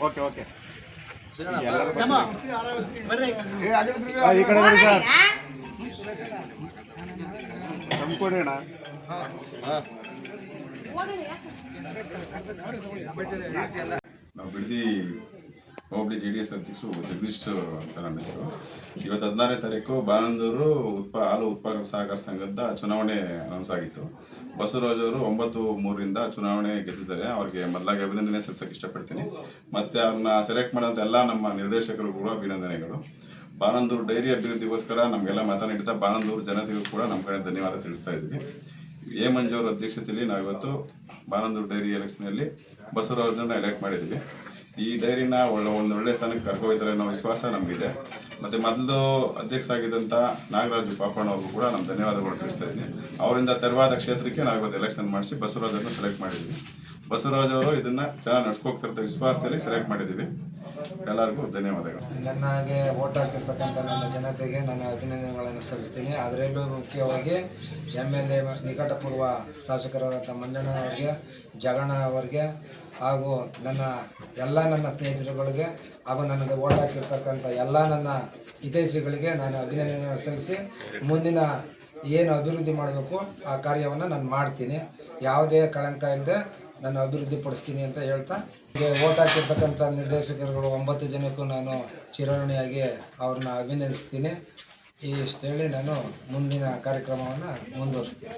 Okay okay ತಂದ್ಕೊಡೋಣ. ನಾವು ಬಿಡದಿ ಹೋಬಳಿ JDS ಅಧ್ಯಕ್ಷರು ಜಗದೀಶ್ ಅಂತ ನನ್ನ ಹೆಸರು. ಇವತ್ತು 16ನೇ ತಾರೀಕು ಬಾನಂದೂರು ಹಾಲು ಉತ್ಪಾದಕ ಸಹಕಾರ ಸಂಘದ ಚುನಾವಣೆ ಅನೌನ್ಸ್ ಆಗಿತ್ತು. ಬಸವರಾಜ್ ಅವರು 9-3 ಚುನಾವಣೆ ಗೆದ್ದಿದ್ದಾರೆ. ಅವ್ರಿಗೆ ಮೊದಲಾಗಿ ಅಭಿನಂದನೆ ಸಲ್ಲಿಸಕ್ಕೆ ಇಷ್ಟಪಡ್ತೀನಿ. ಮತ್ತು ಅವ್ರನ್ನ ಸೆಲೆಕ್ಟ್ ಮಾಡೋಂಥ ಎಲ್ಲ ನಮ್ಮ ನಿರ್ದೇಶಕರು ಕೂಡ ಅಭಿನಂದನೆಗಳು. ಬಾನಂದೂರು ಡೈರಿ ಅಭಿವೃದ್ಧಿಗೋಸ್ಕರ ನಮಗೆಲ್ಲ ಮಾತನಾಡಿದ ಬಾನಂದೂರು ಜನತೆಗೂ ಕೂಡ ನಮ್ಮ ಕಡೆ ಧನ್ಯವಾದ ತಿಳಿಸ್ತಾ ಇದ್ದೀವಿ. ಎ ಮಂಜು ಅವರ ಅಧ್ಯಕ್ಷತೆಯಲ್ಲಿ ನಾವಿವತ್ತು ಬಾನಂದೂರು ಡೈರಿ ಎಲೆಕ್ಷನಲ್ಲಿ ಬಸವರಾಜನ್ನ ಎಲೆಕ್ಟ್ ಮಾಡಿದ್ವಿ. ಈ ಡೈರಿನ ಒಳ್ಳೆ ಸ್ಥಾನಕ್ಕೆ ಕರ್ಕೊಯ್ತಾರೆ ಅನ್ನೋ ವಿಶ್ವಾಸ ನಮಗಿದೆ. ಮತ್ತು ಮೊದಲು ಅಧ್ಯಕ್ಷರಾಗಿದ್ದಂಥ ನಾಗರಾಜು ಪಾಪಣ್ಣವ್ರಿಗೂ ಕೂಡ ನಮ್ಮ ಧನ್ಯವಾದಗಳು ತಿಳಿಸ್ತಾ ಇದ್ದೀನಿ. ಅವರಿಂದ ತೆರವಾದ ಕ್ಷೇತ್ರಕ್ಕೆ ನಾವು ಇವತ್ತು ಎಲೆಕ್ಷನ್ ಮಾಡಿಸಿ ಬಸವರಾಜನ್ನು ಸೆಲೆಕ್ಟ್ ಮಾಡಿದ್ವಿ. ಬಸವರಾಜ್ ಅವರು ಇದನ್ನು ಚೆನ್ನಾಗಿ ನಡ್ಸ್ಕೋಗ್ತಿರ್ತ ವಿಶ್ವಾಸದಲ್ಲಿ ಸೆಲೆಕ್ಟ್ ಮಾಡಿದ್ದೀವಿ. ಎಲ್ಲರಿಗೂ ಧನ್ಯವಾದಗಳು. ನನಗೆ ವೋಟ್ ಹಾಕಿರ್ತಕ್ಕಂಥ ನನ್ನ ಜನತೆಗೆ ನಾನು ಅಭಿನಂದನೆಗಳನ್ನು ಸಲ್ಲಿಸ್ತೀನಿ. ಅದರಲ್ಲೂ ಮುಖ್ಯವಾಗಿ MLA ನಿಕಟಪೂರ್ವ ಶಾಸಕರಾದಂಥ ಮಂಜಣ್ಣನವರಿಗೆ, ಜಗಣ್ಣ ಅವರಿಗೆ ಹಾಗೂ ನನ್ನ ಸ್ನೇಹಿತರುಗಳಿಗೆ ಹಾಗೂ ನನಗೆ ವೋಟ್ ಹಾಕಿರ್ತಕ್ಕಂಥ ಎಲ್ಲ ನನ್ನ ಹಿತೈಷಿಗಳಿಗೆ ನಾನು ಅಭಿನಂದನೆ ಸಲ್ಲಿಸಿ ಮುಂದಿನ ಏನು ಅಭಿವೃದ್ಧಿ ಮಾಡಬೇಕು ಆ ಕಾರ್ಯವನ್ನು ನಾನು ಮಾಡ್ತೀನಿ. ಯಾವುದೇ ಕಳಂಕ ಇಲ್ಲದೆ ನಾನು ಅಭಿವೃದ್ಧಿ ಪಡಿಸ್ತೀನಿ ಅಂತ ಹೇಳ್ತಾ ವೋಟ್ ಹಾಕಿರ್ತಕ್ಕಂಥ ನಿರ್ದೇಶಕರುಗಳು 9 ಜನಕ್ಕೂ ನಾನು ಚಿರಋಣಿಯಾಗಿ ಅವ್ರನ್ನ ಅಭಿನಂದಿಸ್ತೀನಿ. ಇಷ್ಟು ಹೇಳಿ ನಾನು ಮುಂದಿನ ಕಾರ್ಯಕ್ರಮವನ್ನು ಮುಂದುವರಿಸ್ತೀನಿ.